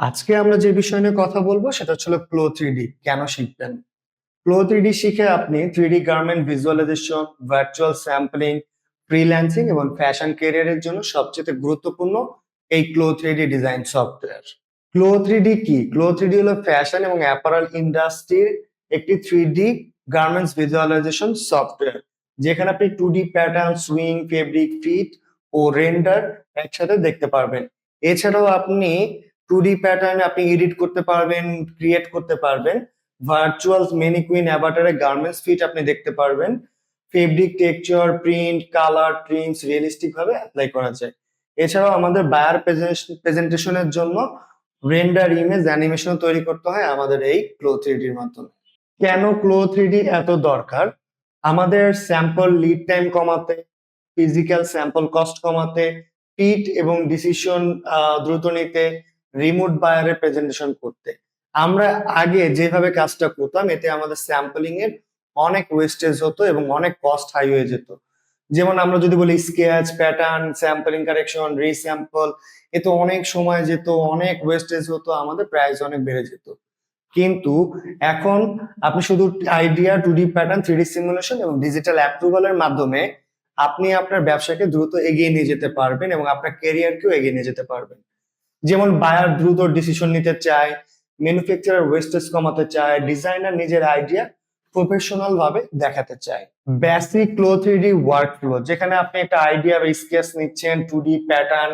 আজকে আমরা যে বিষয় নিয়ে কথা বলবো সেটা হচ্ছে ফ্লো থ্রিডি কেন শিখবেন। ফ্লো থ্রিডি শিখে আপনি three D garment visualisation, virtual sampling, freelancing এবং ফ্যাশন ক্যারিয়ারের জন্য সবচেয়ে গুরুত্বপূর্ণ এই flow three D design software. Flow three D কি? ফ্লো থ্রিডি হলো ফ্যাশন এবং অ্যাপারেল ইন্ডাস্ট্রির একটি থ্রিডি গার্মেন্টস ভিজুয়ালাইজেশন সফটওয়্যার, যেখানে আপনি 2D pattern, sewing, fabric, fit ও রেন্ডার একসাথে দেখতে পারবেন। এছাড়াও আপনি 2D প্যাটার্নে আপনি এডিট করতে পারবেন, ক্রিয়েট করতে পারবেন। ভার্চুয়াল ম্যানিকুইন অ্যাভাটারে গার্মেন্টস ফিট আপনি দেখতে পারবেন। Fabric texture, print, colour, trims realistic ভাবে অ্যাপ্লাই করা যায়। এছাড়াও আমাদের বায়ার প্রেজেন্টেশনের জন্য রেন্ডার, ইমেজ, অ্যানিমেশন তৈরি করতে হয় আমাদের এই ক্লো থ্রিডির মাধ্যমে। কেন ক্লো থ্রিডি এত দরকার? আমাদের স্যাম্পল লিড টাইম কমাতে, ফিজিক্যাল স্যাম্পল কস্ট কমাতে, ফিট এবং ডিসিশন দ্রুত নিতে, রিমোট বায়ারে প্রেজেন্টেশন করতে। আমরা আগে যেভাবে কাজটা করতাম এতে আমাদের স্যাম্পলিং এর অনেক ওয়েস্টেজ হতো এবং অনেক কস্ট হাই হয়ে যেত। যেমন আমরা যদি বলি স্কেচ, প্যাটার্ন, স্যাম্পলিং কারেকশন, রিস্যাম্পল, এতে অনেক সময় যেত, অনেক ওয়েস্টেজ হতো, আমাদের প্রাইস অনেক বেড়ে যেত। কিন্তু এখন আপনি শুধু idea, 2D pattern, 3D simulation এবং ডিজিটাল অ্যাপ্রুভালের মাধ্যমে আপনি আপনার ব্যবসাকে দ্রুত এগিয়ে নিয়ে যেতে পারবেন এবং আপনার ক্যারিয়ারকেও এগিয়ে নিয়ে যেতে পারবেন। যেমন বায়ার দ্রুত ডিসিশন নিতে চায়, ম্যানুফ্যাকচারার ওয়েস্টেজ কমাতে চায়, ডিজাইনার নিজের আইডিয়া প্রফেশনাল ভাবে দেখাতে চায়। বেসিক ক্লো থ্রিডি ওয়ার্কফ্লো, যেখানে আপনি একটা আইডিয়া বা স্কেচ নিচ্ছেন, 2D প্যাটার্ন,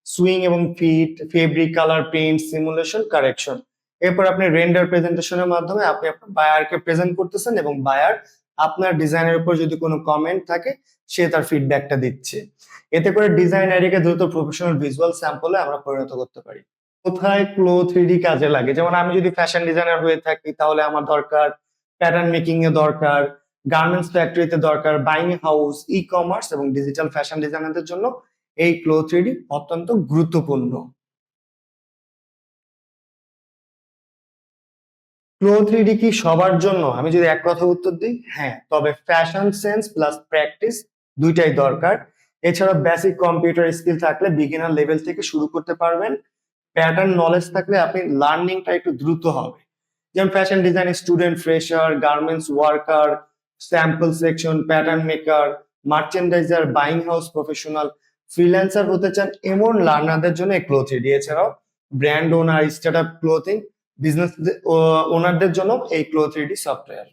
সুইং এবং fit, fabric, colour, print, simulation, correction. এরপর আপনি রেন্ডার প্রেজেন্টেশনের মাধ্যমে আপনি আপনার বায়ারকে প্রেজেন্ট করতেছেন এবং বায়ার আপনার ডিজাইনের উপর যদি কোনো কমেন্ট থাকে সে তার ফিডব্যাকটা দিচ্ছে। এতে করে ডিজাইন আইডিয়াকে দ্রুত প্রফেশনাল ভিজুয়াল স্যাম্পলে আমরা পরিণত করতে পারি। কোথায় ক্লো থ্রিডি কাজে লাগে? যেমন আমি যদি ফ্যাশন ডিজাইনার হয়ে থাকি তাহলে আমার দরকার প্যাটার্ন মেকিং এ দরকার, গার্মেন্টস ফ্যাক্টরিতে দরকার, বাইং হাউস, ই কমার্স এবং ডিজিটাল ফ্যাশন ডিজাইনারদের জন্য এই ক্লো থ্রিডি অত্যন্ত গুরুত্বপূর্ণ। ক্লো থ্রিডি কি সবার জন্য? আমি যদি এক কথা উত্তর দিই, হ্যাঁ, তবে ফ্যাশন সেন্স প্লাস প্র্যাকটিস দুইটাই দরকার। এছাড়া বেসিক কম্পিউটার স্কিল থাকলে বিগিনার লেভেল থেকে শুরু করতে পারবেন। প্যাটার্ন নলেজ থাকলে আপনি লার্নিংটা একটু দ্রুত হবে। যেমন fashion design student, fresher, garments worker, sample section, pattern maker, merchandiser, buying house professional, freelancer হতে চান এমন লার্নারদের জন্য এই ক্লো থ্রিডি। এছাড়াও ব্র্যান্ড ওনার, স্টার্ট আপ ক্লোথিং বিজনেস ওনারদের জন্য এই ক্লো থ্রিডি সফটওয়্যার।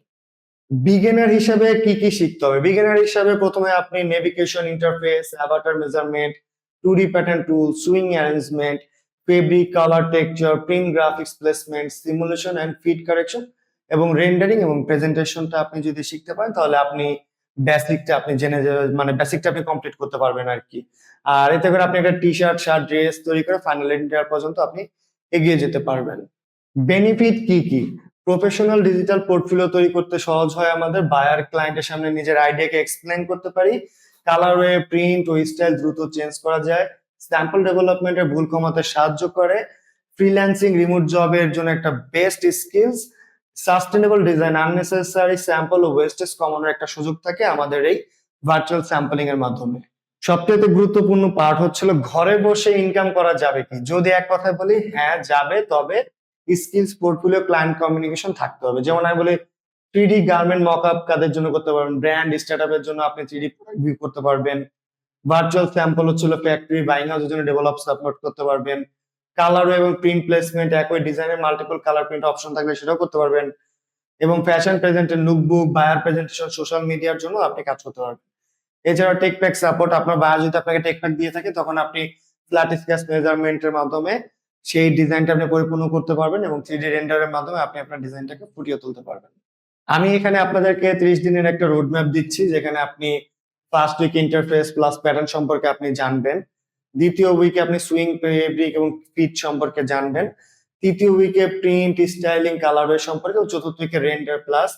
বিগিনার হিসেবে কি কি শিখতে হবে? বিগিনার হিসেবে প্রথমে আপনি navigation interface, avatar measurement, 2D pattern tool, sewing arrangement, fabric, colour, texture, print, graphics placement, simulation and fit correction এবং রেন্ডারিং এবং প্রেজেন্টেশনটা আপনি যদি শিখতে পারেন তাহলে আপনি বেসিকটা আপনি জেনে মানে বেসিকটা আপনি কমপ্লিট করতে পারবেন আর কি। আর এতে করে আপনি একটা টি শার্ট, শার্ট, ড্রেস তৈরি করে ফাইনাল ইন্টার পর্যন্ত আপনি এগিয়ে যেতে পারবেন। বেনিফিট কি কি? প্রফেশনাল ডিজিটাল পোর্টফোলিও তৈরি করতে সহজ হয় আমাদের। বায়ার ক্লায়েন্টের সামনে নিজের আইডিয়াকে এক্সপ্লেইন করতে পারি। কালারওয়ে, প্রিন্ট ও স্টাইল দ্রুত চেঞ্জ করা যায়। স্যাম্পল ডেভেলপমেন্টের ভুল কমাতে সাহায্য করে। ফ্রিল্যান্সিং, রিমোট জবের জন্য একটা best skills. Sustainable design, unnecessary sample ও ওয়েস্টেজ কমানোর একটা সুযোগ থাকে আমাদের এই ভার্চুয়াল স্যাম্পলিং এর মাধ্যমে। সবচেয়ে গুরুত্বপূর্ণ পার্ট হচ্ছিল ঘরে বসে ইনকাম করা যাবে কি? যদি এক কথায় বলি, হ্যাঁ যাবে, তবে স্কিলস, পোর্টফোলিও, ক্লায়েন্ট কমিউনিকেশন থাকতে হবে। যেমন আমি বলি 3D গার্মেন্ট মকআপ কাদের জন্য করতে পারবেন? ব্র্যান্ড স্টার্টআপের জন্য আপনি 3D প্রোডাক্ট ভিউ করতে পারবেন। ভার্চুয়াল স্যাম্পল হচ্ছিল ফ্যাক্টরি, বাইং হাউসের জন্য ডেভেলপ সাপোর্ট করতে পারবেন। কালার এবং প্রিন্ট প্লেসমেন্ট, একই ডিজাইনের মাল্টিপল কালার প্রিন্ট অপশন থাকলে সেটাও করতে পারবেন। এবং ফ্যাশন প্রেজেন্টের লুকবুক, বায়ার প্রেজেন্টেশন, সোশ্যাল মিডিয়ার জন্য আপনি কাজ করতে পারবেন। এছাড়া টেকপ্যাক সাপোর্ট, আপনার বায়ার যদি আপনাকে টেকপ্যাক দিয়ে থাকে তখন আপনি ফ্ল্যাট স্কেচ মেজারমেন্টের মাধ্যমে সেই ডিজাইনটা আপনি পরিপূর্ণ করতে পারবেন এবং 3D রেন্ডারের মাধ্যমে আপনি আপনার ডিজাইনটাকে ফুটিয়ে তুলতে পারবেন। আমি এখানে আপনাদেরকে 30 দিনের একটা রোড ম্যাপ দিচ্ছি, যেখানে আপনি first week interface plus pattern সম্পর্কে আপনি জানবেন। দ্বিতীয় উইকে আপনি সুইং, ফেব্রিক এবং ফিট সম্পর্কে জানবেন। তৃতীয় উইকে প্রিন্ট, স্টাইলিং, কালারওয়ে সম্পর্কে এবং চতুর্থ উইকে রেন্ডার প্লাস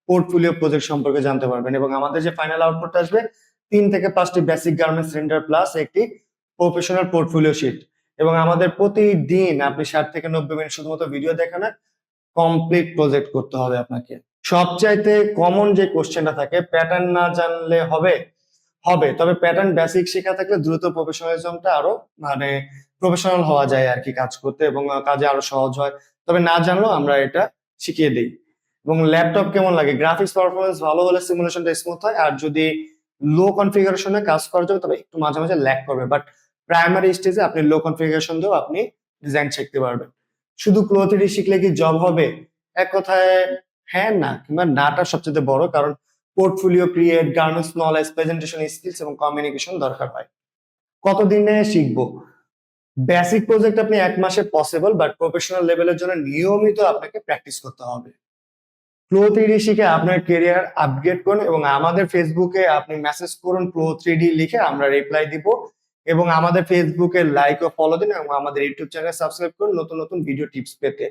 পোর্টফোলিও প্রজেক্ট সম্পর্কে জানতে পারবেন। এবং আমাদের যে ফাইনাল আউটপুট আসবে 3 থেকে 5টি বেসিক গার্মেন্টস রেন্ডার প্লাস একটি প্রফেশনাল পোর্টফোলিও শিট। এবং আমাদের প্রতিদিন আপনি 60 থেকে 90 মিনিট শুধুমাত্র ভিডিও দেখে না, কমপ্লিট প্রজেক্ট করতে হবে আপনাকে। সবচাইতে কমন যে কোশ্চেনটা থাকে, প্যাটার্ন না জানলে হবে? হবে, তবে প্যাটার্ন বেসিক শেখা থাকলে দ্রুত প্রফেশনালিজমটা আরো মানে প্রফেশনাল হওয়া যায় আর কি কাজ করতে, এবং কাজে আরো সহজ হয়। তবে না জানলেও আমরা এটা শিখিয়ে দিই। এবং ল্যাপটপ কেমন লাগে, গ্রাফিক্স পারফরমেন্স ভালো হলে সিমুলেশনটা স্মুথ হয়, আর যদি লো কনফিগারেশনে কাজ করা যাবে তবে একটু মাঝে মাঝে ল্যাগ করবে, বাট প্রাইমারি স্টেজে আপনি লো কনফিগারেশন দিয়েও আপনি ডিজাইন শিখতে পারবেন। শুধু ক্লো 3D শিখলে কি জব হবে? এক কথায় হ্যাঁ না কিংবা নাটা সবচেয়ে বড়, কারণ portfolio create, garments knowledge, presentation skills এবং কমিউনিকেশন দরকার হয়। কতদিনে শিখবো? বেসিক প্রজেক্ট আপনি 1 মাসে পসিবল, বাট প্রফেশনাল লেভেলের জন্য নিয়মিত আপনাকে প্র্যাকটিস করতে হবে। ফ্লো 3D শিখে আপনার কেরিয়ার আপগ্রেড করুন, এবং আমাদের ফেসবুকে আপনি মেসেজ করুন ফ্লো 3D লিখে, আমরা রিপ্লাই দিব। এবং আমাদের ফেসবুকে লাইক ও ফলো দিন, এবং আমাদের ইউটিউব চ্যানেল সাবস্ক্রাইব করুন নতুন নতুন ভিডিও টিপস পেতে।